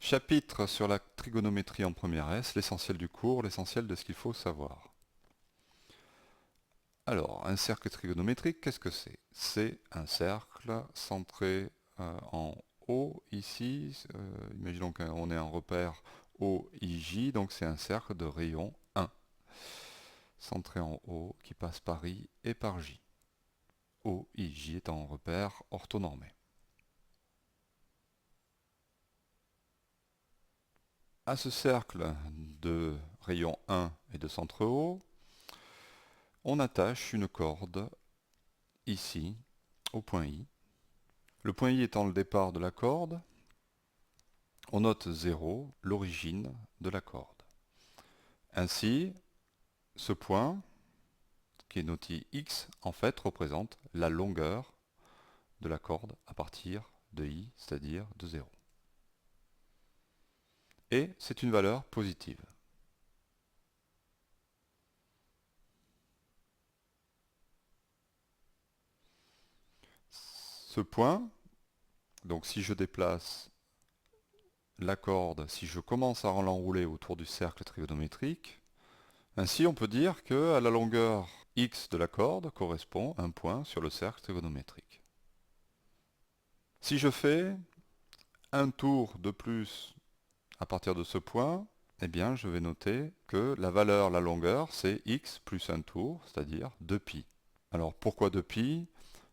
Chapitre sur la trigonométrie en première S, l'essentiel du cours, l'essentiel de ce qu'il faut savoir. Alors, un cercle trigonométrique, qu'est-ce que c'est? C'est un cercle centré en O, ici. Imaginons qu'on ait un repère OIJ, donc c'est un cercle de rayon 1, centré en O, qui passe par I et par J. OIJ étant un repère orthonormé. À ce cercle de rayon 1 et de centre O, on attache une corde ici au point I. Le point I étant le départ de la corde, on note 0, l'origine de la corde. Ainsi, ce point, qui est noté X, en fait représente la longueur de la corde à partir de I, c'est-à-dire de 0. Et c'est une valeur positive. Ce point, donc si je déplace la corde, si je commence à l'enrouler autour du cercle trigonométrique, ainsi on peut dire que à la longueur x de la corde correspond un point sur le cercle trigonométrique. Si je fais un tour de plus à partir de ce point, eh bien je vais noter que la valeur, la longueur, c'est x plus un tour, c'est-à-dire 2π. Alors pourquoi 2π?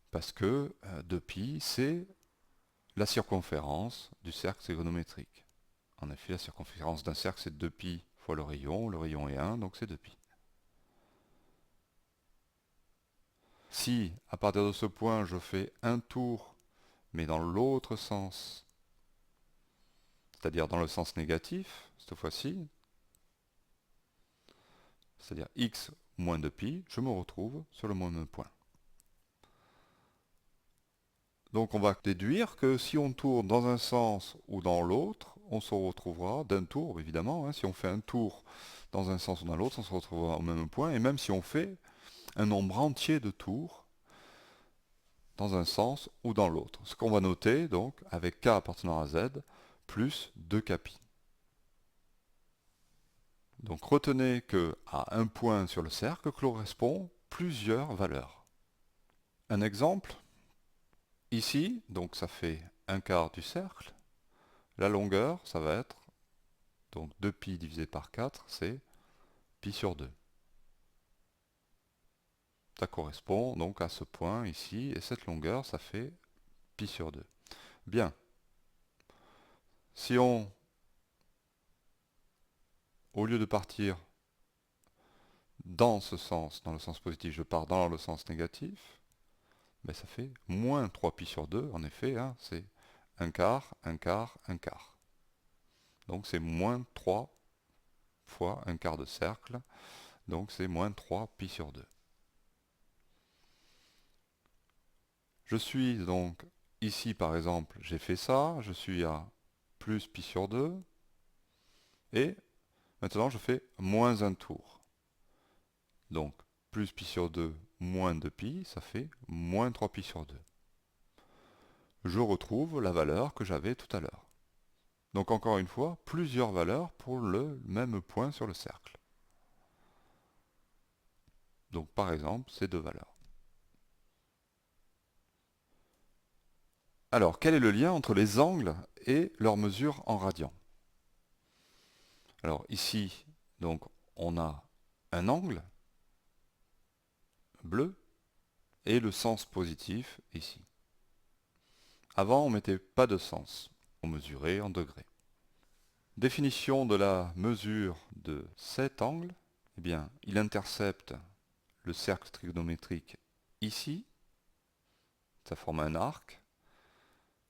Parce que 2π c'est la circonférence du cercle trigonométrique. En effet, la circonférence d'un cercle, c'est 2π fois le rayon est 1, donc c'est 2π. Si, à partir de ce point, je fais un tour, mais dans l'autre sens, c'est-à-dire dans le sens négatif, cette fois-ci, c'est-à-dire x moins 2π, je me retrouve sur le même point. Donc on va déduire que si on tourne dans un sens ou dans l'autre, on se retrouvera d'un tour, évidemment. Si on fait un tour dans un sens ou dans l'autre, on se retrouvera au même point. Et même si on fait un nombre entier de tours dans un sens ou dans l'autre. Ce qu'on va noter, donc, avec k appartenant à z, plus 2kπ. Donc retenez que à un point sur le cercle correspond plusieurs valeurs. Un exemple, ici, donc ça fait un quart du cercle. La longueur, ça va être, donc 2π divisé par 4, c'est π sur 2. Ça correspond donc à ce point ici, et cette longueur, ça fait π sur 2. Bien. Si on, au lieu de partir dans ce sens, dans le sens positif, je pars dans le sens négatif, ben ça fait moins 3π sur 2, en effet, c'est un quart, un quart, un quart. Donc c'est moins 3 fois un quart de cercle, donc c'est moins 3π sur 2. Je suis donc ici par exemple, j'ai fait ça, je suis à plus π sur 2, et maintenant je fais moins un tour. Donc plus π sur 2 moins 2π, ça fait moins 3π sur 2. Je retrouve la valeur que j'avais tout à l'heure. Donc encore une fois, plusieurs valeurs pour le même point sur le cercle. Donc par exemple, ces deux valeurs. Alors, quel est le lien entre les angles et leur mesure en radians? Alors ici, donc, on a un angle bleu et le sens positif ici. Avant, on ne mettait pas de sens. On mesurait en degrés. Définition de la mesure de cet angle. Eh bien, il intercepte le cercle trigonométrique ici. Ça forme un arc.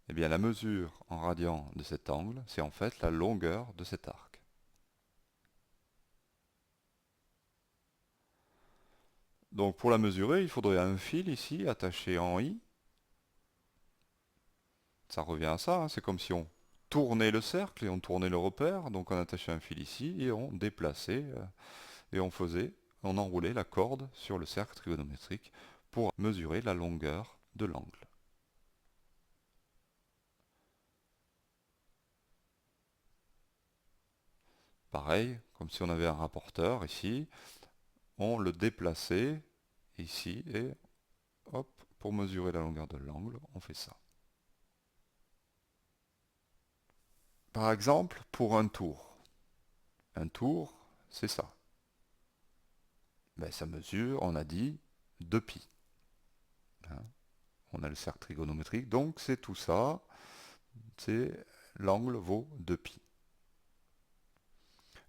Eh bien, la mesure en radians de cet angle, c'est en fait la longueur de cet arc. Donc, pour la mesurer, il faudrait un fil ici, attaché en I. Ça revient à ça, c'est comme si on tournait le cercle et on tournait le repère. Donc, on attachait un fil ici et on déplaçait et on enroulait la corde sur le cercle trigonométrique pour mesurer la longueur de l'angle. Pareil, comme si on avait un rapporteur ici, on le déplaçait ici et hop, pour mesurer la longueur de l'angle, on fait ça. Par exemple, pour un tour. Un tour, c'est ça. Ben, ça mesure, on a dit, 2π. Hein, on a le cercle trigonométrique, donc c'est tout ça. C'est l'angle vaut 2π.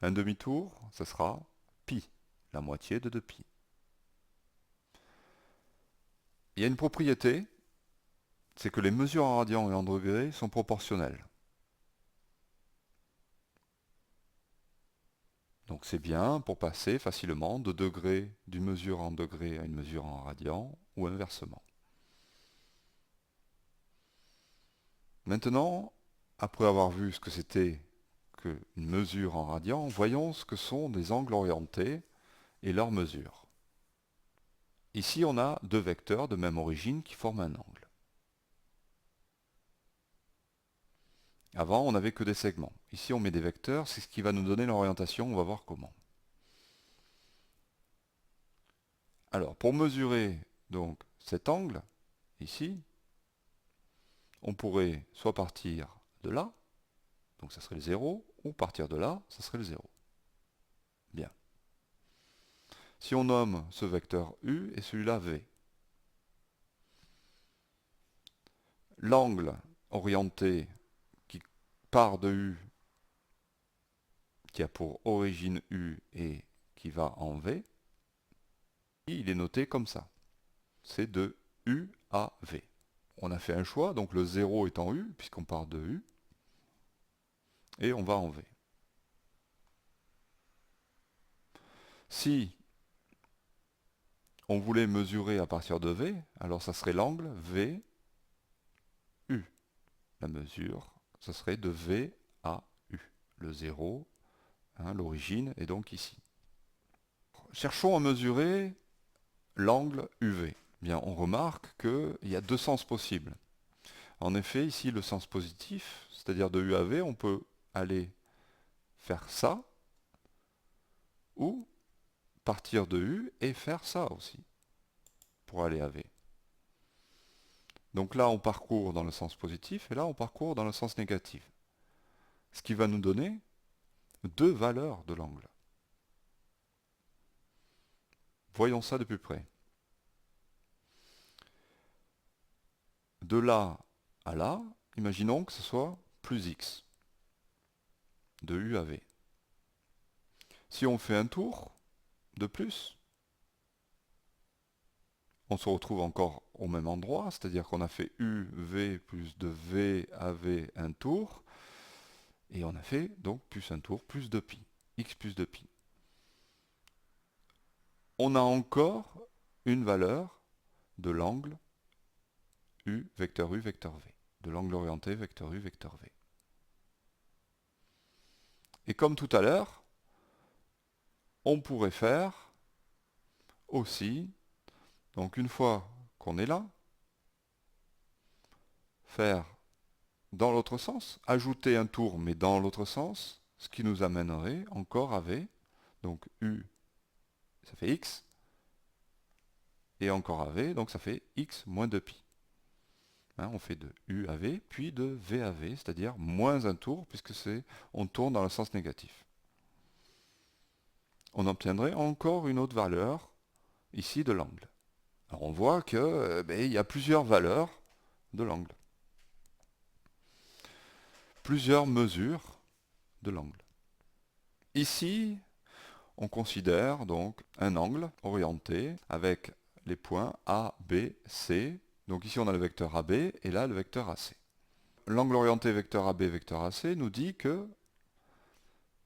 Un demi-tour, ce sera pi, la moitié de 2π. Il y a une propriété, c'est que les mesures en radians et en degrés sont proportionnelles. Donc c'est bien pour passer facilement de degrés, d'une mesure en degrés à une mesure en radians, ou inversement. Maintenant, après avoir vu ce que c'était qu'une mesure en radians, voyons ce que sont des angles orientés et leurs mesures. Ici, on a deux vecteurs de même origine qui forment un angle. Avant, on n'avait que des segments. Ici, on met des vecteurs, c'est ce qui va nous donner l'orientation, on va voir comment. Alors, pour mesurer donc cet angle, ici, on pourrait soit partir de là, donc ça serait le 0, ou partir de là, ça serait le 0. Bien. Si on nomme ce vecteur U et celui-là V, l'angle orienté qui part de U, qui a pour origine U et qui va en V, il est noté comme ça. C'est de U à V. On a fait un choix, donc le 0 est en U, puisqu'on part de U, et on va en V. Si on voulait mesurer à partir de V, alors ça serait l'angle V, U. La mesure, ça serait de V à U. Le 0, hein, l'origine est donc ici. Cherchons à mesurer l'angle UV. Bien, on remarque qu'il y a deux sens possibles. En effet, ici, le sens positif, c'est-à-dire de U à V, on peut aller faire ça, ou partir de U et faire ça aussi, pour aller à V. Donc là, on parcourt dans le sens positif, et là, on parcourt dans le sens négatif. Ce qui va nous donner deux valeurs de l'angle. Voyons ça de plus près. De là à là, imaginons que ce soit plus x, de U à V. Si on fait un tour de plus, on se retrouve encore au même endroit, c'est-à-dire qu'on a fait UV plus de V à V un tour, et on a fait donc plus un tour, plus de pi, x plus de pi. On a encore une valeur de l'angle U, vecteur V, de l'angle orienté, vecteur U, vecteur V. Et comme tout à l'heure, on pourrait faire aussi, donc une fois qu'on est là, faire dans l'autre sens, ajouter un tour mais dans l'autre sens, ce qui nous amènerait encore à V, donc U, ça fait X, et encore à V, donc ça fait X moins 2π. Hein, on fait de U à V, puis de V à V, c'est-à-dire moins un tour, puisque on tourne dans le sens négatif. On obtiendrait encore une autre valeur, ici, de l'angle. Alors on voit que il y a plusieurs valeurs de l'angle. Plusieurs mesures de l'angle. Ici, on considère donc un angle orienté avec les points A, B, C. Donc ici on a le vecteur AB et là le vecteur AC. L'angle orienté vecteur AB, vecteur AC nous dit que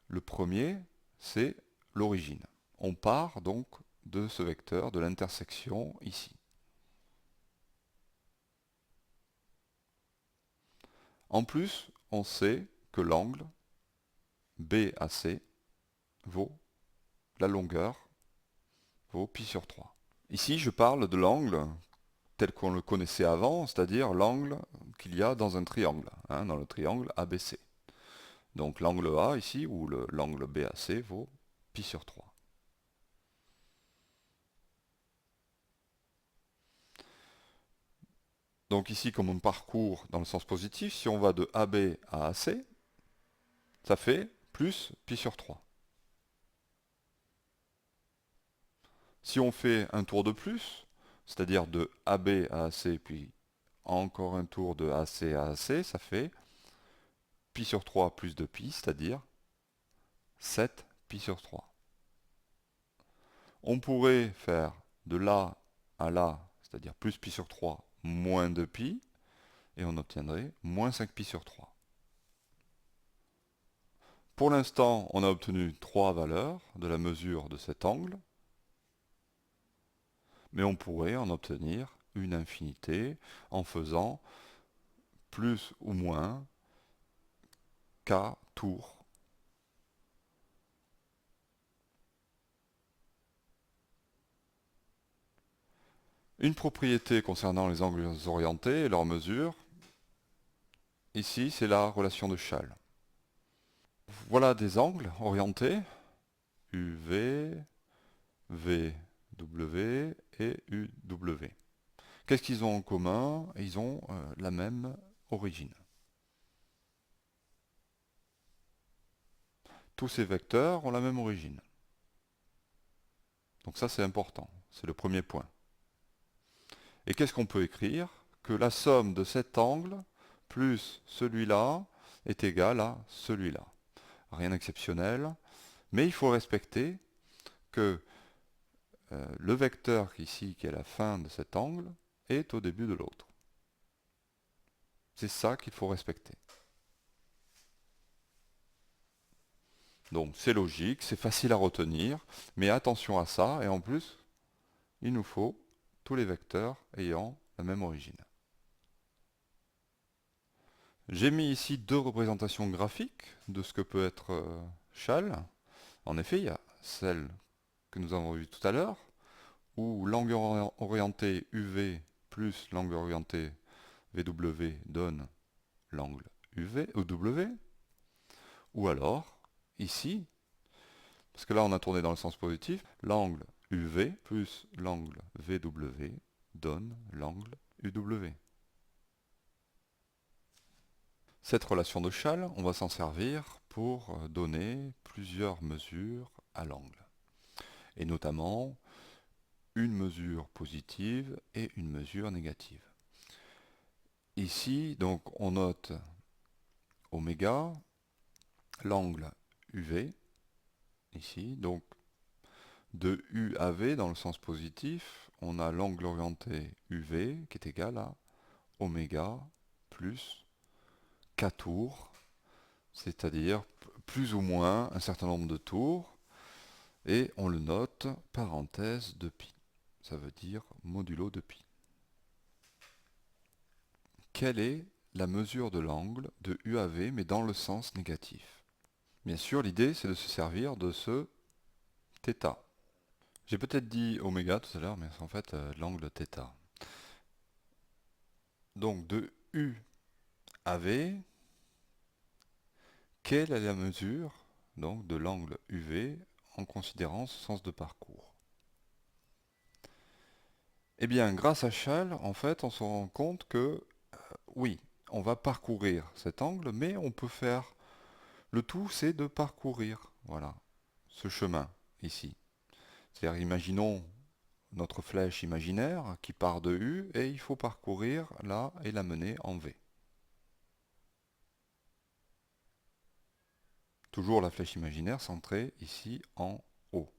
le premier c'est l'origine. On part donc de ce vecteur, de l'intersection ici. En plus, on sait que l'angle BAC vaut la longueur, vaut pi sur 3. Ici, je parle de l'angle tel qu'on le connaissait avant, c'est-à-dire l'angle qu'il y a dans un triangle, hein, dans le triangle ABC. Donc l'angle A ici, ou l'angle BAC, vaut pi sur 3. Donc ici, comme on parcourt dans le sens positif, si on va de AB à AC, ça fait plus pi sur 3. Si on fait un tour de plus, c'est-à-dire de AB à AC, puis encore un tour de AC à AC, ça fait pi sur 3 plus 2 pi, c'est-à-dire 7 pi sur 3. On pourrait faire de là à là, c'est-à-dire plus pi sur 3 moins 2 pi, et on obtiendrait moins 5 pi sur 3. Pour l'instant, on a obtenu 3 valeurs de la mesure de cet angle, mais on pourrait en obtenir une infinité en faisant plus ou moins k tours. Une propriété concernant les angles orientés et leurs mesures, ici c'est la relation de Schall. Voilà des angles orientés, UV, VW et UW. Qu'est-ce qu'ils ont en commun? Ils ont la même origine. Tous ces vecteurs ont la même origine. Donc ça c'est important, c'est le premier point. Et qu'est-ce qu'on peut écrire? Que la somme de cet angle plus celui-là est égale à celui-là. Rien d'exceptionnel, mais il faut respecter que le vecteur ici, qui est la fin de cet angle, est au début de l'autre. C'est ça qu'il faut respecter. Donc c'est logique, c'est facile à retenir, mais attention à ça, et en plus, il nous faut tous les vecteurs ayant la même origine. J'ai mis ici deux représentations graphiques de ce que peut être Schall. En effet, il y a celle que nous avons vue tout à l'heure, où l'angle orienté UV plus l'angle orienté VW donne l'angle UV, W, ou alors, ici, parce que là on a tourné dans le sens positif, l'angle UV plus l'angle VW donne l'angle UW. Cette relation de Schall, on va s'en servir pour donner plusieurs mesures à l'angle, et notamment une mesure positive et une mesure négative. Ici, donc, on note oméga, l'angle UV, ici, donc de U à V dans le sens positif, on a l'angle orienté UV qui est égal à oméga plus k tours, c'est-à-dire plus ou moins un certain nombre de tours, et on le note parenthèse de pi. Ça veut dire modulo de pi. Quelle est la mesure de l'angle de U à V, mais dans le sens négatif? Bien sûr, l'idée, c'est de se servir de ce θ. J'ai peut-être dit oméga tout à l'heure, mais c'est en fait l'angle θ. Donc, de U à V, quelle est la mesure donc, de l'angle UV en considérant ce sens de parcours? Eh bien, grâce à Schall, en fait, on se rend compte que, oui, on va parcourir cet angle, mais on peut faire... Le tout, c'est de parcourir, voilà, ce chemin, ici. C'est-à-dire, imaginons notre flèche imaginaire qui part de U, et il faut parcourir là et la mener en V. Toujours la flèche imaginaire centrée ici en haut,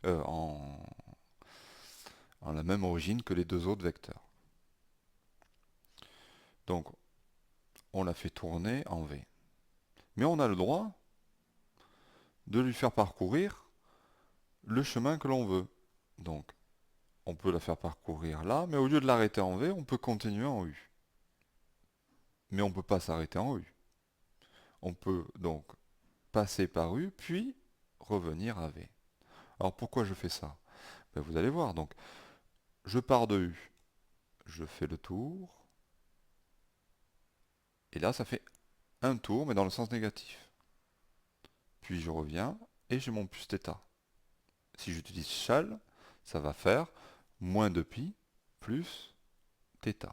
en la même origine que les deux autres vecteurs. Donc, on la fait tourner en V. Mais on a le droit de lui faire parcourir le chemin que l'on veut. Donc, on peut la faire parcourir là, mais au lieu de l'arrêter en V, on peut continuer en U. Mais on ne peut pas s'arrêter en U. On peut donc passer par U, puis revenir à V. Alors pourquoi je fais ça? Ben, vous allez voir, donc je pars de U, je fais le tour, et là ça fait un tour, mais dans le sens négatif. Puis je reviens, et j'ai mon plus θ. Si j'utilise shall, ça va faire moins 2π plus θ.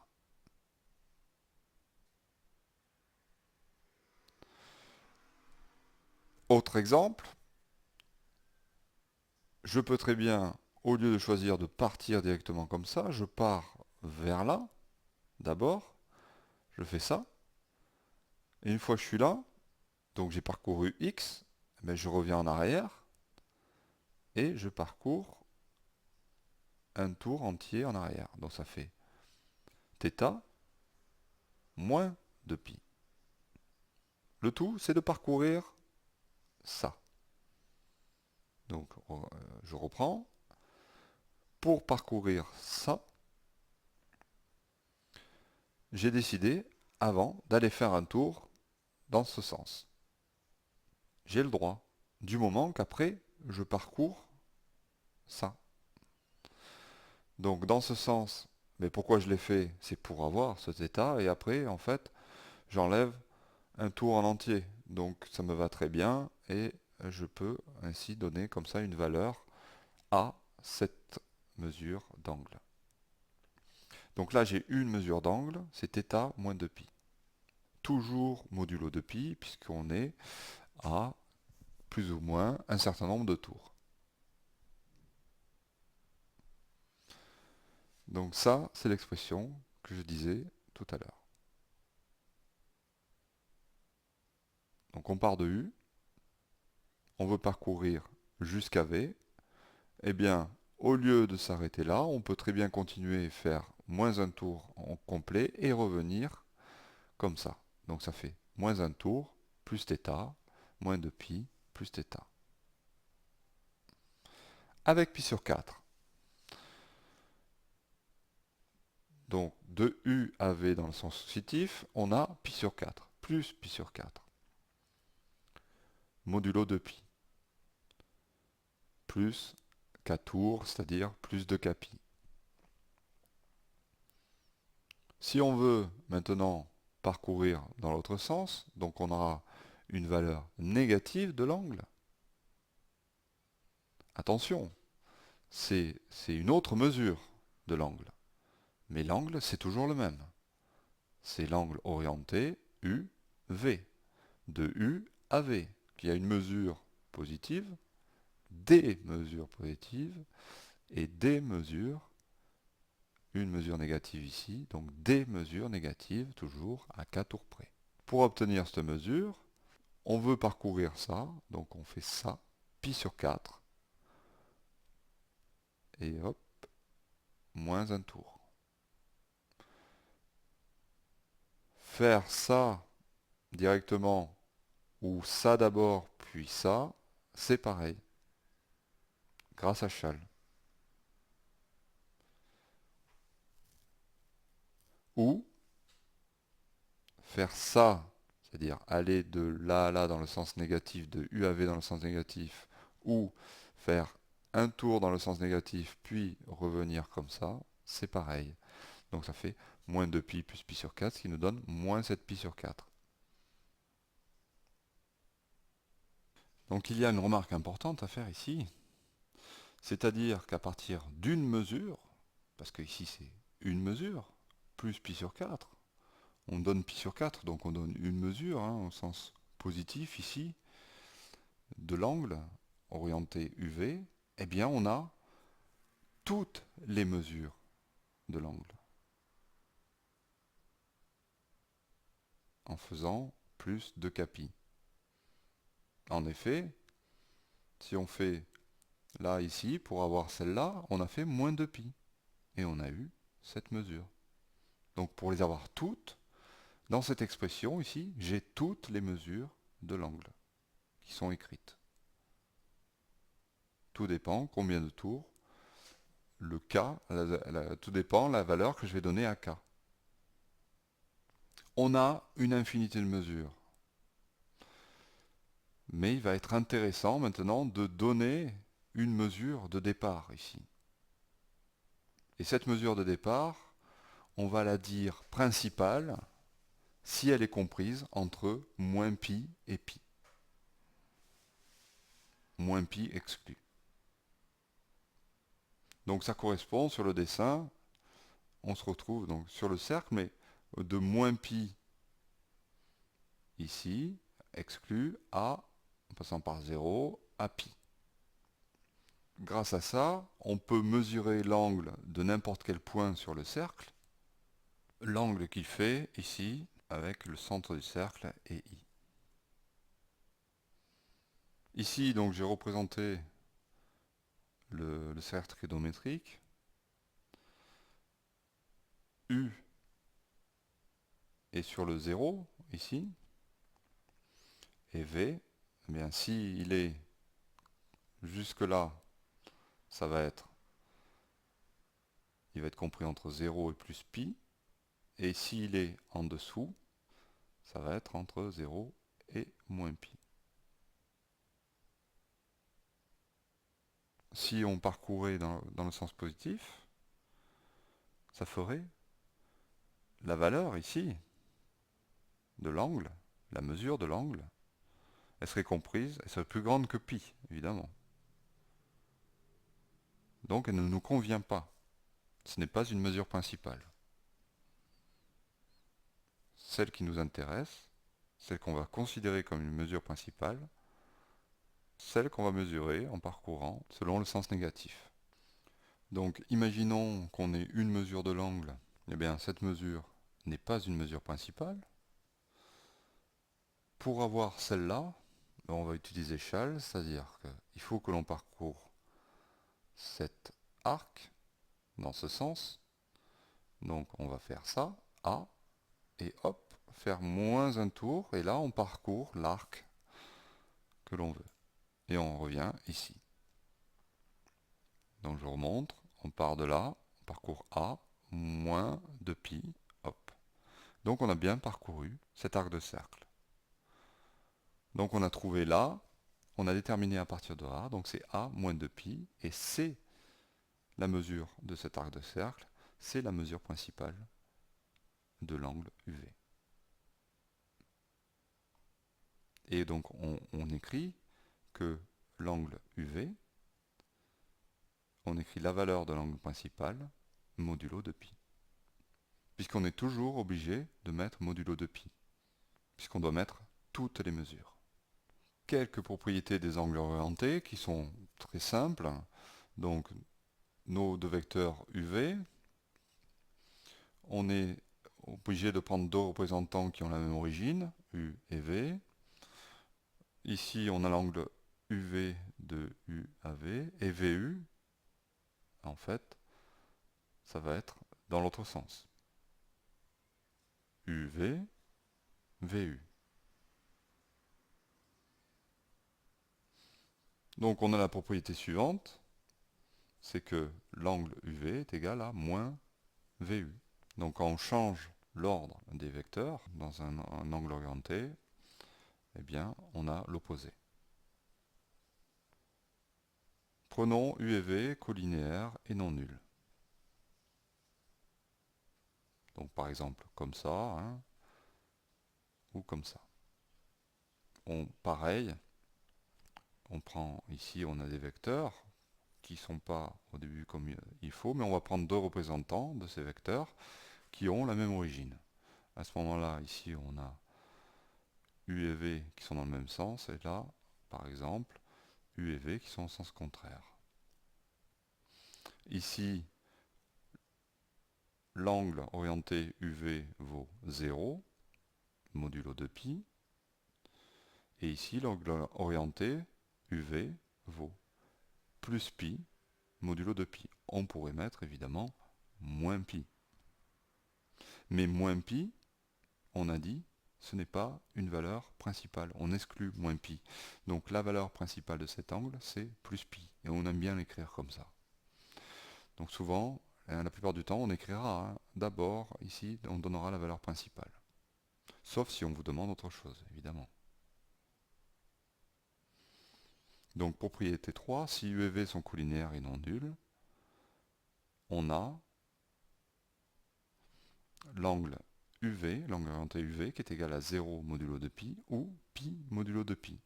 Autre exemple, je peux très bien, au lieu de choisir de partir directement comme ça, je pars vers là, d'abord, je fais ça, et une fois que je suis là, donc j'ai parcouru X, mais je reviens en arrière, et je parcours un tour entier en arrière. Donc ça fait θ moins 2π. Le tout, c'est de parcourir ça. Donc je reprends. Pour parcourir ça, j'ai décidé avant d'aller faire un tour dans ce sens. J'ai le droit, du moment qu'après je parcours ça. Donc dans ce sens, mais pourquoi je l'ai fait? C'est pour avoir cet état, et après en fait j'enlève un tour en entier. Donc ça me va très bien, et je peux ainsi donner comme ça une valeur à cette mesure d'angle. Donc là j'ai une mesure d'angle, c'est θ moins 2π. Toujours modulo 2π, puisqu'on est à plus ou moins un certain nombre de tours. Donc ça, c'est l'expression que je disais tout à l'heure. Donc on part de U, on veut parcourir jusqu'à V. Eh bien, au lieu de s'arrêter là, on peut très bien continuer et faire moins un tour en complet et revenir comme ça. Donc ça fait moins un tour, plus θ, moins 2π, plus θ. Avec π sur 4. Donc de U à V dans le sens positif, on a π sur 4, plus π sur 4. Modulo 2π. Plus k tours, c'est-à-dire plus de kπ. Si on veut maintenant parcourir dans l'autre sens, donc on aura une valeur négative de l'angle. Attention, c'est une autre mesure de l'angle. Mais l'angle, c'est toujours le même. C'est l'angle orienté UV, de U à V. Il y a une mesure positive, des mesures positives, et des mesures, une mesure négative ici, donc des mesures négatives, toujours à k tours près. Pour obtenir cette mesure, on veut parcourir ça, donc on fait ça, π sur 4, et hop, moins un tour. Faire ça directement, ou ça d'abord, puis ça, c'est pareil, grâce à shall. Ou faire ça, c'est-à-dire aller de là à là dans le sens négatif, de U à V dans le sens négatif, ou faire un tour dans le sens négatif, puis revenir comme ça, c'est pareil. Donc ça fait moins 2π plus π sur 4, ce qui nous donne moins 7π sur 4. Donc il y a une remarque importante à faire ici, c'est-à-dire qu'à partir d'une mesure, parce que ici c'est une mesure, plus π sur 4, on donne π sur 4, donc on donne une mesure, au sens positif ici, de l'angle orienté UV, eh bien on a toutes les mesures de l'angle, en faisant plus de kπ. En effet, si on fait là, ici, pour avoir celle-là, on a fait moins 2π. Et on a eu cette mesure. Donc pour les avoir toutes, dans cette expression ici, j'ai toutes les mesures de l'angle qui sont écrites. Tout dépend combien de tours, le k, tout dépend la valeur que je vais donner à k. On a une infinité de mesures. Mais il va être intéressant maintenant de donner une mesure de départ ici. Et cette mesure de départ, on va la dire principale, si elle est comprise entre moins pi et pi. Moins pi exclu. Donc ça correspond sur le dessin, on se retrouve donc sur le cercle, mais de moins pi ici, exclu, à, en passant par 0, à pi. Grâce à ça, on peut mesurer l'angle de n'importe quel point sur le cercle, l'angle qu'il fait ici, avec le centre du cercle et I. Ici, donc, j'ai représenté le cercle trigonométrique. U est sur le 0, ici, et V, eh bien, si il est jusque là, ça va être, il va être compris entre 0 et plus pi, et s'il est en dessous, ça va être entre 0 et moins pi. Si on parcourait dans le sens positif, ça ferait la valeur ici de l'angle, la mesure de l'angle, elle serait comprise, elle serait plus grande que pi, évidemment. Donc elle ne nous convient pas. Ce n'est pas une mesure principale. Celle qui nous intéresse, celle qu'on va considérer comme une mesure principale, celle qu'on va mesurer en parcourant selon le sens négatif. Donc imaginons qu'on ait une mesure de l'angle. Eh bien cette mesure n'est pas une mesure principale. Pour avoir celle-là, on va utiliser échelle, c'est-à-dire qu'il faut que l'on parcourt cet arc dans ce sens. Donc on va faire ça, A, et hop, faire moins un tour, et là on parcourt l'arc que l'on veut. Et on revient ici. Donc je remonte, on part de là, on parcourt A, moins 2pi, hop. Donc on a bien parcouru cet arc de cercle. Donc on a trouvé là, on a déterminé à partir de A, donc c'est A moins 2pi, et c'est la mesure de cet arc de cercle, c'est la mesure principale de l'angle UV. Et donc on écrit que l'angle UV, on écrit la valeur de l'angle principal modulo de pi. Puisqu'on est toujours obligé de mettre modulo de pi, puisqu'on doit mettre toutes les mesures. Quelques propriétés des angles orientés qui sont très simples. Donc nos deux vecteurs UV, on est obligé de prendre deux représentants qui ont la même origine, U et V. Ici on a l'angle UV de UAV et VU, en fait, ça va être dans l'autre sens. UV, VU. Donc on a la propriété suivante, c'est que l'angle UV est égal à moins VU. Donc quand on change l'ordre des vecteurs dans un angle orienté, eh bien on a l'opposé. Prenons U et V collinéaires et non nuls. Donc par exemple comme ça, hein, ou comme ça. Pareil, on prend ici, on a des vecteurs qui ne sont pas au début comme il faut, mais on va prendre deux représentants de ces vecteurs qui ont la même origine. À ce moment-là, ici, on a U et V qui sont dans le même sens, et là, par exemple, U et V qui sont en sens contraire. Ici, l'angle orienté UV vaut 0, modulo de pi, et ici, l'angle orienté UV vaut plus pi, modulo de pi. On pourrait mettre évidemment moins pi. Mais moins pi, on a dit, ce n'est pas une valeur principale. On exclut moins pi. Donc la valeur principale de cet angle, c'est plus pi. Et on aime bien l'écrire comme ça. Donc souvent, la plupart du temps, on écrira d'abord, ici, on donnera la valeur principale. Sauf si on vous demande autre chose, évidemment. Donc propriété 3, si U et V sont collinaires et non nuls, on a l'angle UV, l'angle orienté UV, qui est égal à 0 modulo de pi, ou pi modulo de pi.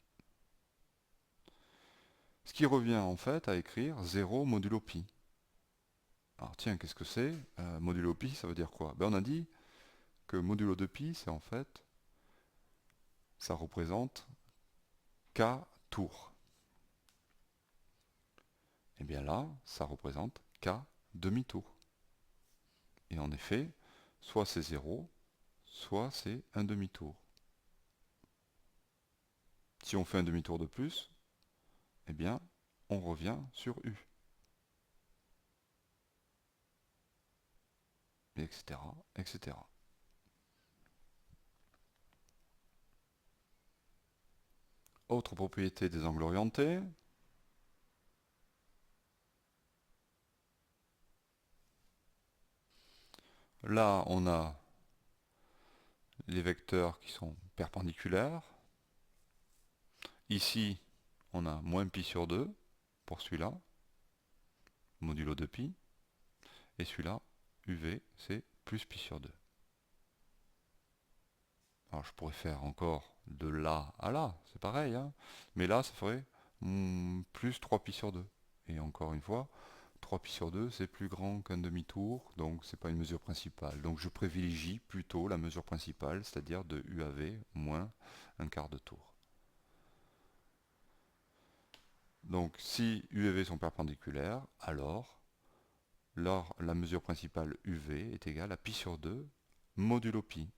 Ce qui revient en fait à écrire 0 modulo pi. Alors tiens, qu'est-ce que c'est modulo pi, ça veut dire quoi? On a dit que modulo de pi, c'est en fait, ça représente k tours. Et bien là, ça représente k demi-tour. Et en effet, soit c'est 0, soit c'est un demi-tour. Si on fait un demi-tour de plus, eh bien, on revient sur U. Etc., etc. Autre propriété des angles orientés. Là, on a les vecteurs qui sont perpendiculaires. Ici, on a moins pi sur 2 pour celui-là, modulo de pi. Et celui-là, UV, c'est plus pi sur 2. Alors je pourrais faire encore de là à là, c'est pareil, hein, mais là, ça ferait plus 3 pi sur 2. Et encore une fois, 3 pi sur 2, c'est plus grand qu'un demi-tour, donc c'est pas une mesure principale. Donc je privilégie plutôt la mesure principale, c'est-à-dire de UAV moins un quart de tour. Donc si U et V sont perpendiculaires, alors la mesure principale UV est égale à pi sur 2 modulo pi.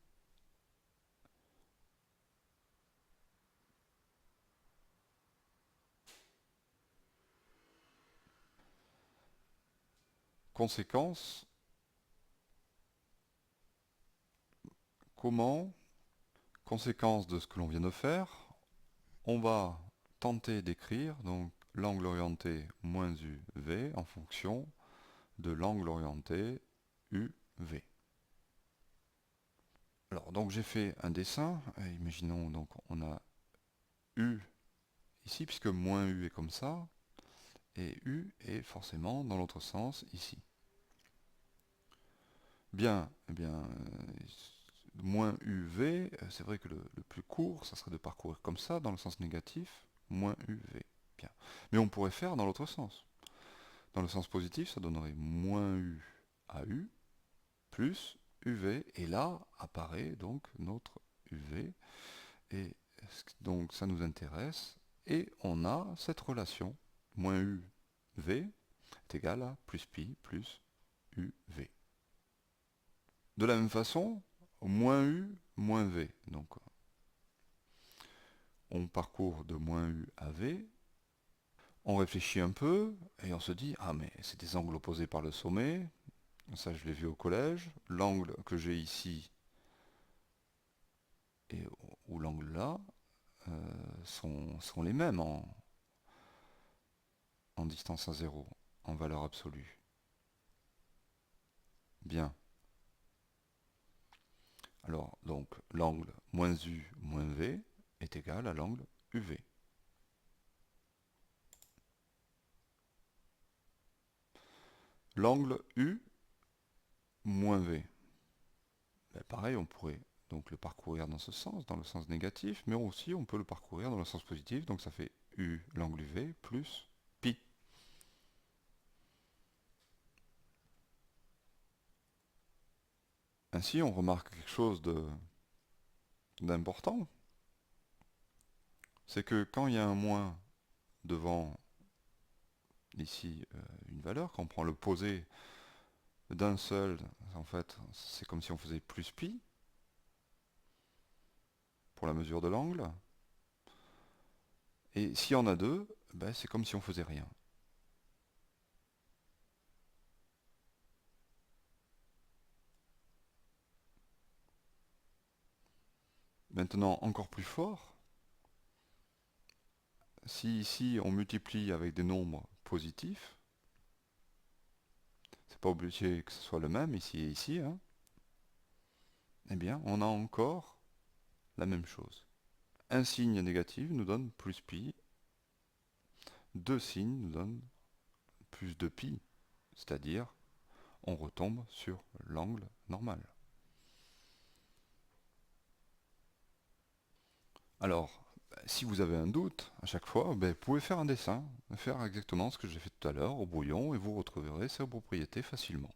Conséquence, conséquence de ce que l'on vient de faire, on va tenter d'écrire donc l'angle orienté moins UV en fonction de l'angle orienté UV. Alors donc j'ai fait un dessin, imaginons donc on a U ici puisque moins U est comme ça, et U est forcément dans l'autre sens ici. Bien, eh bien, moins UV, c'est vrai que le plus court, ça serait de parcourir comme ça, dans le sens négatif, moins UV. Bien. Mais on pourrait faire dans l'autre sens. Dans le sens positif, ça donnerait moins U à U, plus UV, et là apparaît donc notre UV, et donc ça nous intéresse, et on a cette relation, moins UV est égal à plus pi plus UV. De la même façon, moins U, moins V. Donc, on parcourt de moins U à V, on réfléchit un peu, et on se dit, ah mais c'est des angles opposés par le sommet, ça je l'ai vu au collège, l'angle que j'ai ici et ou l'angle là sont les mêmes en distance à 0, en valeur absolue. Bien. Alors, donc, l'angle moins U moins V est égal à l'angle UV. L'angle U moins V. Ben, pareil, on pourrait donc le parcourir dans ce sens, dans le sens négatif, mais aussi on peut le parcourir dans le sens positif, donc ça fait U l'angle UV plus pi. Ainsi, on remarque quelque chose d'important, c'est que quand il y a un moins devant ici une valeur, quand on prend le posé d'un seul, en fait, c'est comme si on faisait plus pi pour la mesure de l'angle. Et si on a deux, ben, c'est comme si on faisait rien. Maintenant, encore plus fort, si ici on multiplie avec des nombres positifs, c'est pas obligé que ce soit le même ici et ici, hein, eh bien on a encore la même chose. Un signe négatif nous donne plus pi, deux signes nous donnent plus de pi, c'est-à-dire on retombe sur l'angle normal. Alors, si vous avez un doute, à chaque fois, vous pouvez faire un dessin, faire exactement ce que j'ai fait tout à l'heure au brouillon, et vous retrouverez ces propriétés facilement.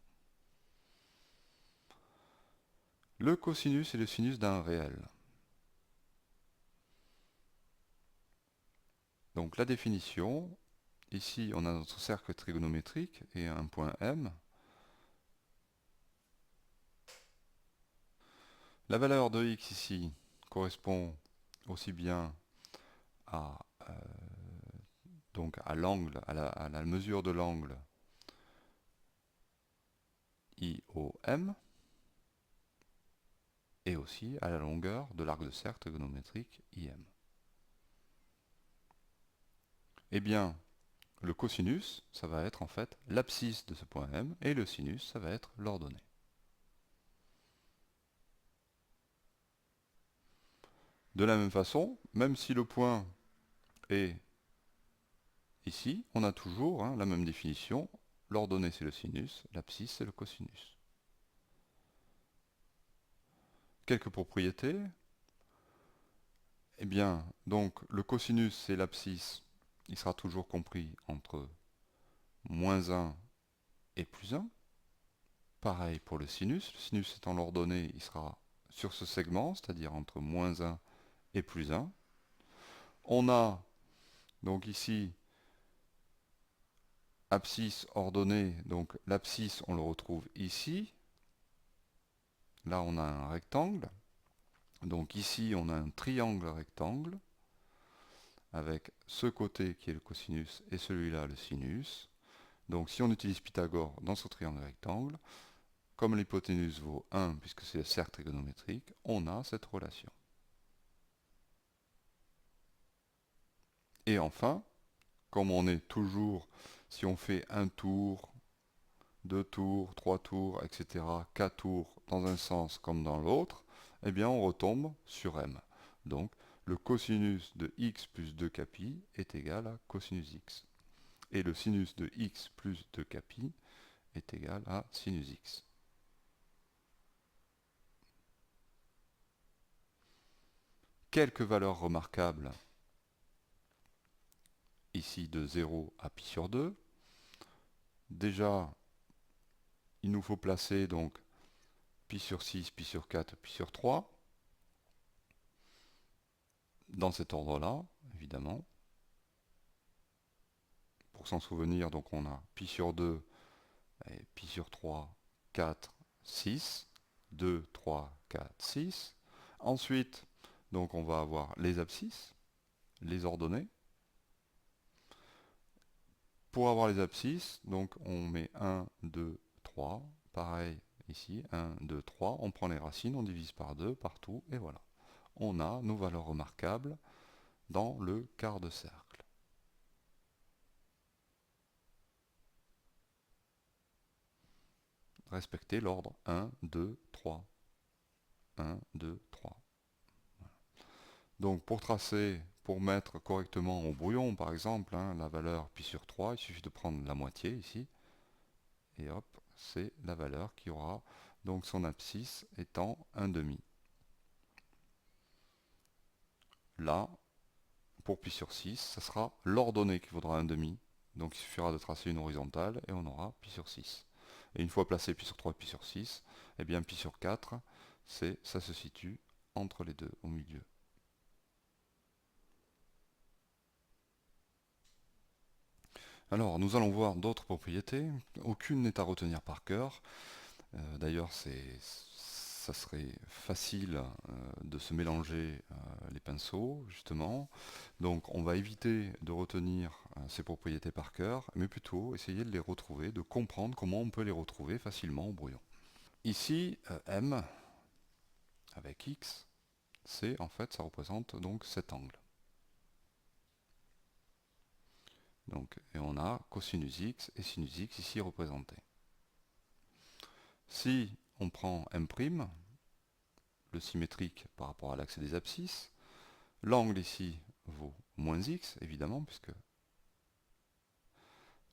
Le cosinus est le sinus d'un réel. Donc la définition, ici on a notre cercle trigonométrique et un point M. La valeur de x ici correspond aussi bien à, donc à l'angle, à la mesure de l'angle IOM, et aussi à la longueur de l'arc de cercle trigonométrique IM. Eh bien, le cosinus, ça va être en fait l'abscisse de ce point M, et le sinus, ça va être l'ordonnée. De la même façon, même si le point est ici, on a toujours la même définition. L'ordonnée, c'est le sinus, l'abscisse, c'est le cosinus. Quelques propriétés. Eh bien, donc, le cosinus, c'est l'abscisse. Il sera toujours compris entre moins 1 et plus 1. Pareil pour le sinus. Le sinus étant l'ordonnée, il sera sur ce segment, c'est-à-dire entre moins 1 et plus 1. On a donc ici abscisse ordonnée, donc l'abscisse on le retrouve ici. Là on a un rectangle. Donc ici on a un triangle rectangle avec ce côté qui est le cosinus et celui-là le sinus. Donc si on utilise Pythagore dans ce triangle rectangle, comme l'hypoténuse vaut 1 puisque c'est le cercle trigonométrique, on a cette relation. Et enfin, comme on est toujours, si on fait un tour, 2 tours, 3 tours, etc., 4 tours dans un sens comme dans l'autre, eh bien on retombe sur m. Donc le cosinus de x plus 2 est égal à cosinus x. Et le sinus de x plus 2 est égal à sinus x. Quelques valeurs remarquables ici de 0 à pi sur 2. Déjà, il nous faut placer donc pi sur 6, pi sur 4, pi sur 3. Dans cet ordre-là, évidemment. Pour s'en souvenir, donc on a pi sur 2, et pi sur 3, 4, 6. 2, 3, 4, 6. Ensuite, donc on va avoir les abscisses, les ordonnées. Pour avoir les abscisses, donc on met 1, 2, 3. Pareil ici, 1, 2, 3. On prend les racines, on divise par 2 partout, et voilà. On a nos valeurs remarquables dans le quart de cercle. Respectez l'ordre 1, 2, 3. 1, 2, 3. Donc pour tracer, pour mettre correctement au brouillon par exemple, la valeur pi sur 3, il suffit de prendre la moitié ici, et hop, c'est la valeur qui aura donc son abscisse étant 1 demi. Là, pour pi sur 6, ça sera l'ordonnée qui vaudra 1 demi. Donc il suffira de tracer une horizontale et on aura pi sur 6. Et une fois placé pi sur 3 et pi sur 6, eh bien pi sur 4, ça se situe entre les deux, au milieu. Alors, nous allons voir d'autres propriétés. Aucune n'est à retenir par cœur. D'ailleurs, ça serait facile de se mélanger les pinceaux, justement. Donc, on va éviter de retenir ces propriétés par cœur, mais plutôt essayer de les retrouver, de comprendre comment on peut les retrouver facilement au brouillon. Ici, M avec X, c'est en fait, ça représente donc cet angle. Donc, et on a cosinus x et sinus x ici représentés. Si on prend M', le symétrique par rapport à l'axe des abscisses, l'angle ici vaut moins x, évidemment, puisque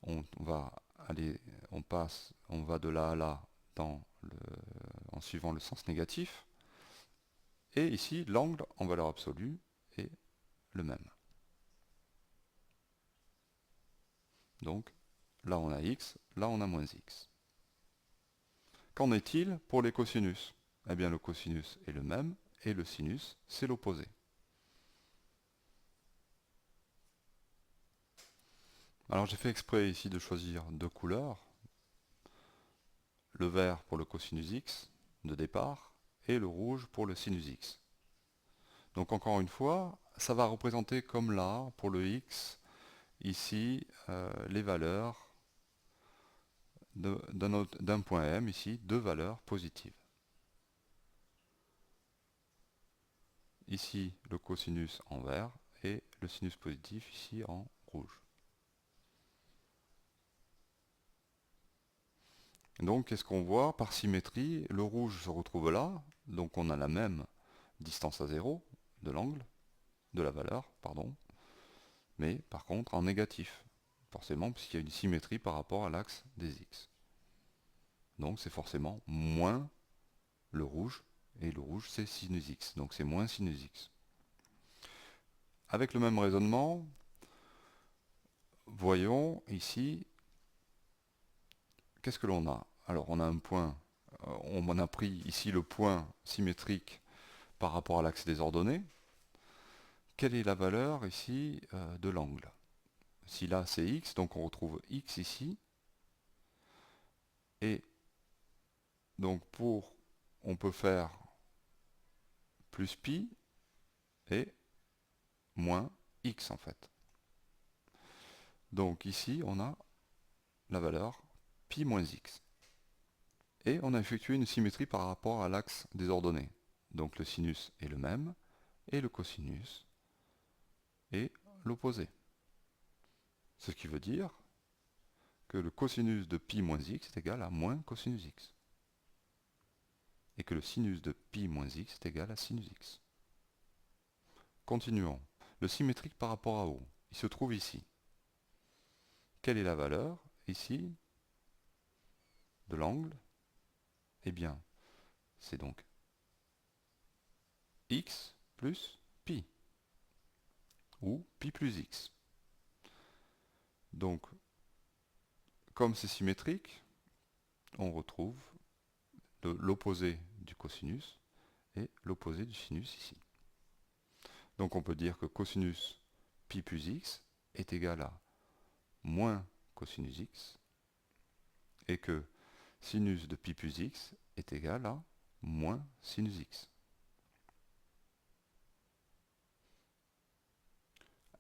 on va aller, on va de là à là en suivant le sens négatif. Et ici, l'angle en valeur absolue est le même. Donc là on a x, là on a moins x. Qu'en est-il pour les cosinus? Eh bien le cosinus est le même et le sinus c'est l'opposé. Alors j'ai fait exprès ici de choisir deux couleurs, le vert pour le cosinus x de départ et le rouge pour le sinus x. Donc encore une fois, ça va représenter comme là pour le x, ici les valeurs d'un point M, ici deux valeurs positives. Ici le cosinus en vert et le sinus positif ici en rouge. Donc qu'est-ce qu'on voit? Par symétrie, le rouge se retrouve là, donc on a la même distance à 0 de l'angle, de la valeur, pardon, mais par contre en négatif, forcément puisqu'il y a une symétrie par rapport à l'axe des x. Donc c'est forcément moins le rouge, et le rouge c'est sinus x, donc c'est moins sinus x. Avec le même raisonnement, voyons ici, qu'est-ce que l'on a? Alors on a un point, on a pris ici le point symétrique par rapport à l'axe des ordonnées. Quelle est la valeur ici de l'angle? Si là c'est x, donc on retrouve x ici, et donc on peut faire plus pi et moins x en fait. Donc ici on a la valeur pi moins x. Et on a effectué une symétrie par rapport à l'axe des ordonnées. Donc le sinus est le même, et le cosinus est l'opposé. Ce qui veut dire que le cosinus de pi moins x est égal à moins cosinus x. Et que le sinus de pi moins x est égal à sinus x. Continuons. Le symétrique par rapport à O, il se trouve ici. Quelle est la valeur, ici, de l'angle? Eh bien, c'est donc x plus pi, ou pi plus x. Donc, comme c'est symétrique, on retrouve l'opposé du cosinus et l'opposé du sinus ici. Donc on peut dire que cosinus pi plus x est égal à moins cosinus x et que sinus de pi plus x est égal à moins sinus x.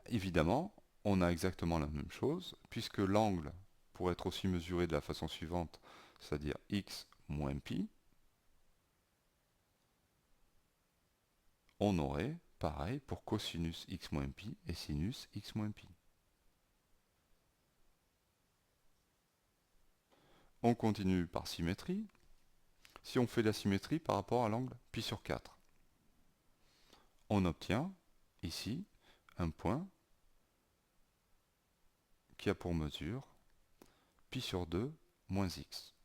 Évidemment, on a exactement la même chose puisque l'angle pourrait être aussi mesuré de la façon suivante, c'est-à-dire x moins pi. On aurait pareil pour cosinus x moins pi et sinus x moins pi. On continue par symétrie. Si on fait la symétrie par rapport à l'angle pi sur 4, on obtient ici un point qui a pour mesure pi sur 2 moins x.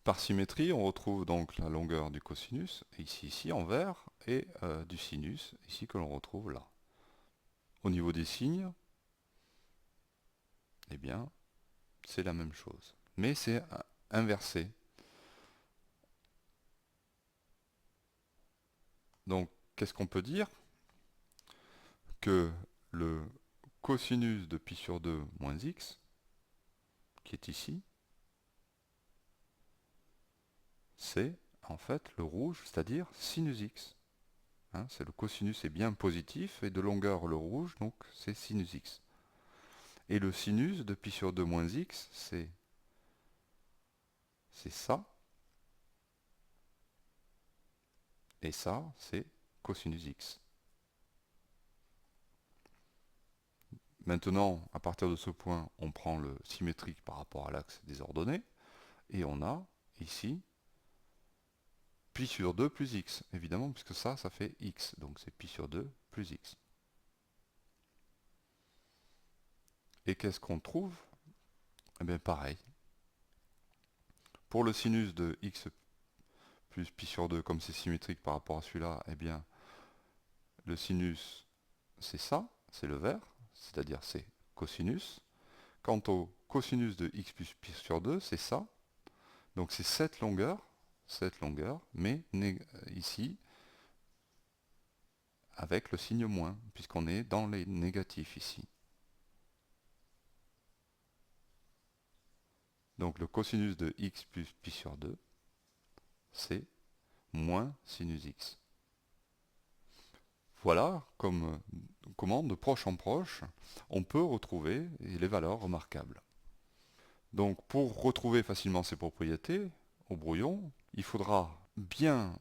Par symétrie, on retrouve donc la longueur du cosinus, ici en vert, et du sinus, ici que l'on retrouve là. Au niveau des signes, eh bien, c'est la même chose. Mais c'est inversé. Donc, qu'est-ce qu'on peut dire? Que le cosinus de pi sur 2 moins x, qui est ici, c'est en fait le rouge, c'est-à-dire sinus x. Hein, c'est le cosinus est bien positif et de longueur le rouge, donc c'est sinus x. Et le sinus de pi sur 2 moins x, c'est ça. Et ça, c'est cosinus x. Maintenant, à partir de ce point, on prend le symétrique par rapport à l'axe des ordonnées. Et on a ici pi sur 2 plus x, évidemment, puisque ça fait x. Donc c'est pi sur 2 plus x. Et qu'est-ce qu'on trouve? Eh bien pareil. Pour le sinus de x plus pi sur 2, comme c'est symétrique par rapport à celui-là, eh bien, le sinus, c'est ça, c'est le vert, c'est-à-dire c'est cosinus. Quant au cosinus de x plus pi sur 2, c'est ça. Donc c'est cette longueur, mais ici, avec le signe moins, puisqu'on est dans les négatifs ici. Donc le cosinus de x plus pi sur 2, c'est moins sinus x. Voilà comment, de proche en proche, on peut retrouver les valeurs remarquables. Donc pour retrouver facilement ces propriétés au brouillon, il faudra bien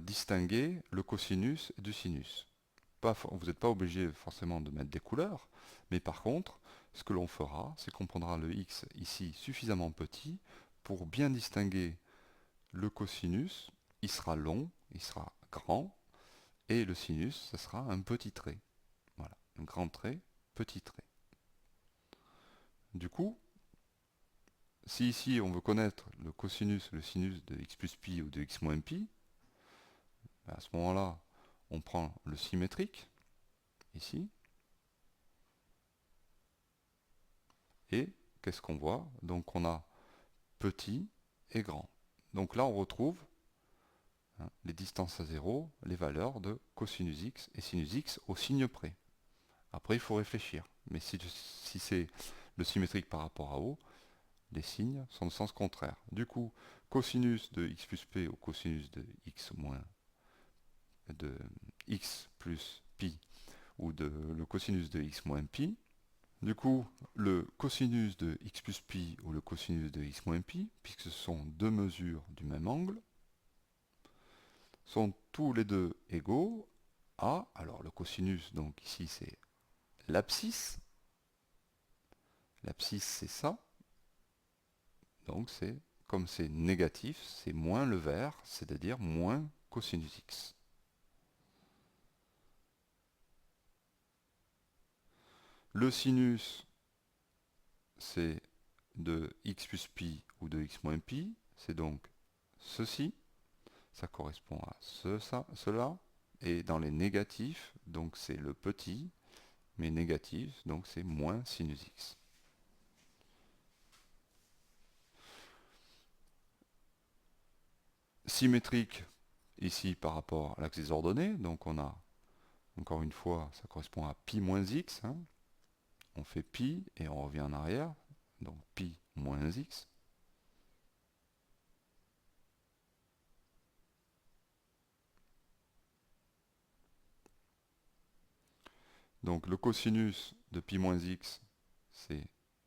distinguer le cosinus du sinus. Vous n'êtes pas obligé forcément de mettre des couleurs, mais par contre, ce que l'on fera, c'est qu'on prendra le x ici suffisamment petit pour bien distinguer le cosinus. Il sera long, il sera grand, et le sinus, ce sera un petit trait. Voilà, un grand trait, petit trait. Du coup, si ici on veut connaître le cosinus, le sinus de x plus pi ou de x moins pi, à ce moment-là, on prend le symétrique, ici, et qu'est-ce qu'on voit? Donc on a petit et grand. Donc là on retrouve les distances à zéro, les valeurs de cosinus x et sinus x au signe près. Après il faut réfléchir, mais si c'est le symétrique par rapport à O, les signes sont de sens contraire. Du coup, cosinus de x plus p ou cosinus de x moins de x plus pi ou le cosinus de x moins pi. Du coup, le cosinus de x plus pi ou le cosinus de x moins pi, puisque ce sont deux mesures du même angle, sont tous les deux égaux à, alors le cosinus, donc ici c'est l'abscisse. L'abscisse c'est ça. Donc c'est, comme c'est négatif, c'est moins le vert, c'est-à-dire moins cosinus x. Le sinus, c'est de x plus pi ou de x moins pi, c'est donc ceci, ça correspond à cela, et dans les négatifs, donc c'est le petit, mais négatif, donc c'est moins sinus x. Symétrique, ici par rapport à l'axe des ordonnées, donc on a, encore une fois, ça correspond à pi moins x, hein. On fait pi et on revient en arrière, donc pi moins x. Donc le cosinus de pi moins x, c'est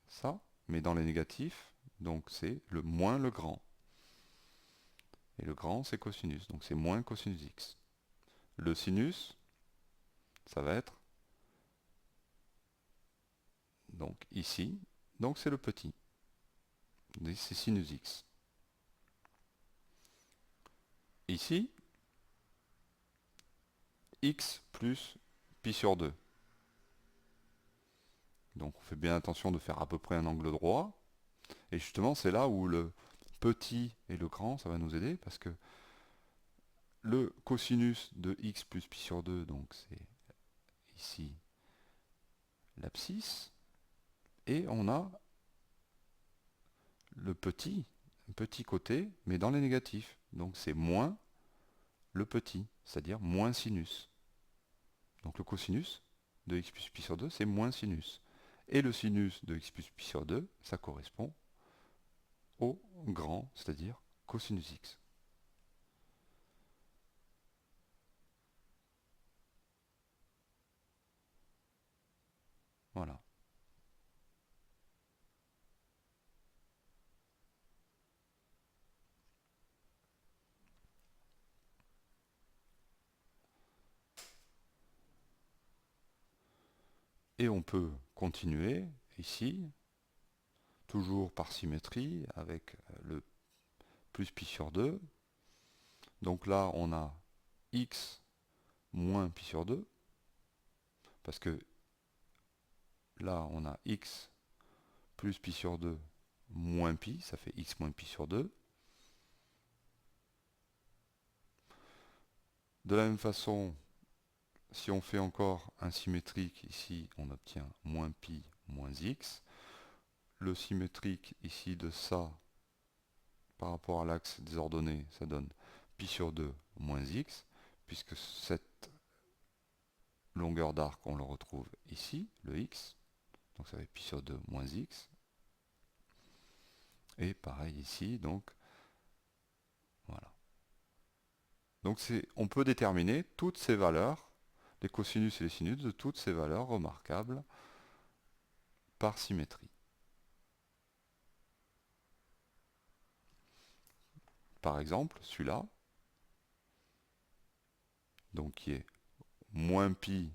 ça, mais dans les négatifs, donc c'est le moins le grand. Et le grand, c'est cosinus, donc c'est moins cosinus x. Le sinus, ça va être, donc ici, donc c'est le petit. C'est sinus x. Ici, x plus pi sur 2. Donc on fait bien attention de faire à peu près un angle droit. Et justement, c'est là où le petit et le grand, ça va nous aider, parce que le cosinus de x plus pi sur 2, donc c'est ici l'abscisse, et on a le petit côté, mais dans les négatifs. Donc c'est moins le petit, c'est-à-dire moins sinus. Donc le cosinus de x plus pi sur 2, c'est moins sinus. Et le sinus de x plus pi sur 2, ça correspond au grand, c'est-à-dire cosinus x. Voilà. Et on peut continuer ici, toujours par symétrie, avec le plus pi sur 2. Donc là, on a x moins pi sur 2, parce que là, on a x plus pi sur 2 moins pi, ça fait x moins pi sur 2. De la même façon, si on fait encore un symétrique, ici on obtient moins pi moins x. Le symétrique ici de ça, par rapport à l'axe des ordonnées, ça donne pi sur 2 moins x, puisque cette longueur d'arc, on le retrouve ici, le x. Donc ça fait pi sur 2 moins x. Et pareil ici, donc voilà. Donc on peut déterminer toutes ces valeurs, les cosinus et les sinus, de toutes ces valeurs remarquables par symétrie. Par exemple, celui-là, donc qui est moins pi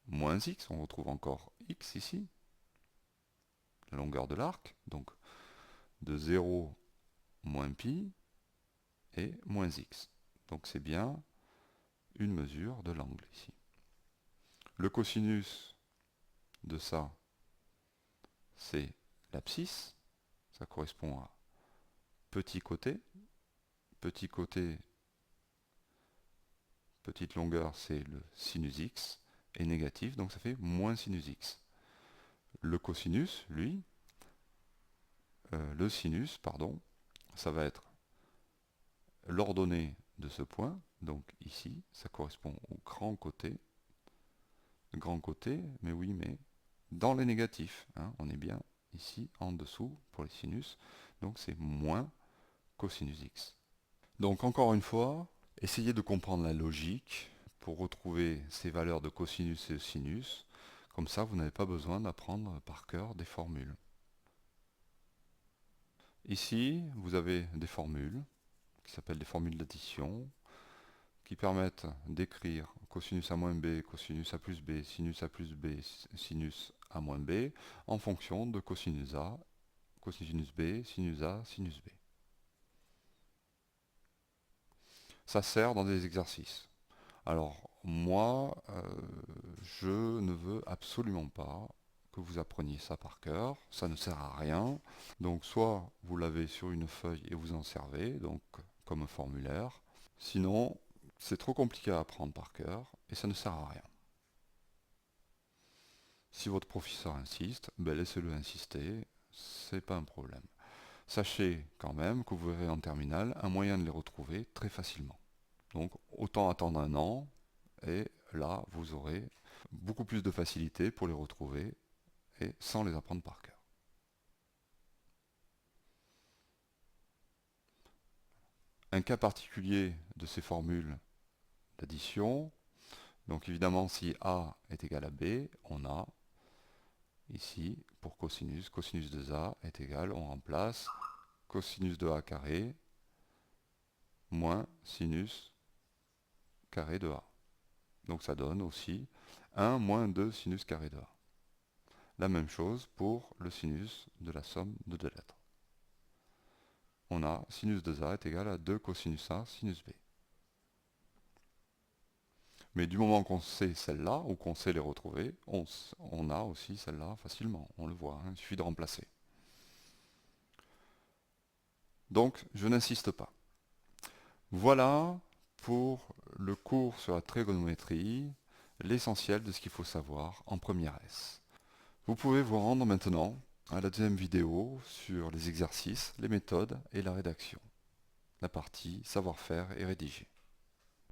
moins x, on retrouve encore x ici, la longueur de l'arc, donc de 0 moins pi et moins x. Donc c'est bien une mesure de l'angle ici. Le cosinus de ça, c'est l'abscisse, ça correspond à petit côté. Petit côté, petite longueur, c'est le sinus x, et négatif, donc ça fait moins sinus x. Le cosinus, lui, le sinus, pardon, ça va être l'ordonnée de ce point, donc ici, ça correspond au grand côté, mais oui, mais dans les négatifs, hein, on est bien ici, en dessous, pour les sinus, donc c'est moins cosinus x. Donc encore une fois, essayez de comprendre la logique pour retrouver ces valeurs de cosinus et de sinus, comme ça vous n'avez pas besoin d'apprendre par cœur des formules. Ici, vous avez des formules, qui s'appellent des formules d'addition, qui permettent d'écrire cosinus a moins b, cosinus a plus b, sinus a plus b, sinus a moins b, en fonction de cosinus a, cosinus b, sinus a, sinus b. Ça sert dans des exercices. Alors, moi, je ne veux absolument pas que vous appreniez ça par cœur, ça ne sert à rien. Donc, soit vous l'avez sur une feuille et vous en servez, donc comme un formulaire. Sinon, c'est trop compliqué à apprendre par cœur et ça ne sert à rien. Si votre professeur insiste, ben laissez-le insister, c'est pas un problème. Sachez quand même que vous verrez en terminale un moyen de les retrouver très facilement. Donc, autant attendre un an, et là, vous aurez beaucoup plus de facilité pour les retrouver et sans les apprendre par cœur. Un cas particulier de ces formules d'addition, donc évidemment si A est égal à B, on a ici pour cosinus, cosinus de A est égal, on remplace cosinus de A carré moins sinus carré de A. Donc ça donne aussi 1 moins 2 sinus carré de A. La même chose pour le sinus de la somme de deux lettres. On a sinus de A est égal à 2 cosinus A sinus B. Mais du moment qu'on sait celle-là, ou qu'on sait les retrouver, on a aussi celle-là facilement. On le voit, hein, il suffit de remplacer. Donc, je n'insiste pas. Voilà pour le cours sur la trigonométrie, l'essentiel de ce qu'il faut savoir en première S. Vous pouvez vous rendre maintenant à la deuxième vidéo sur les exercices, les méthodes et la rédaction. La partie savoir-faire et rédiger.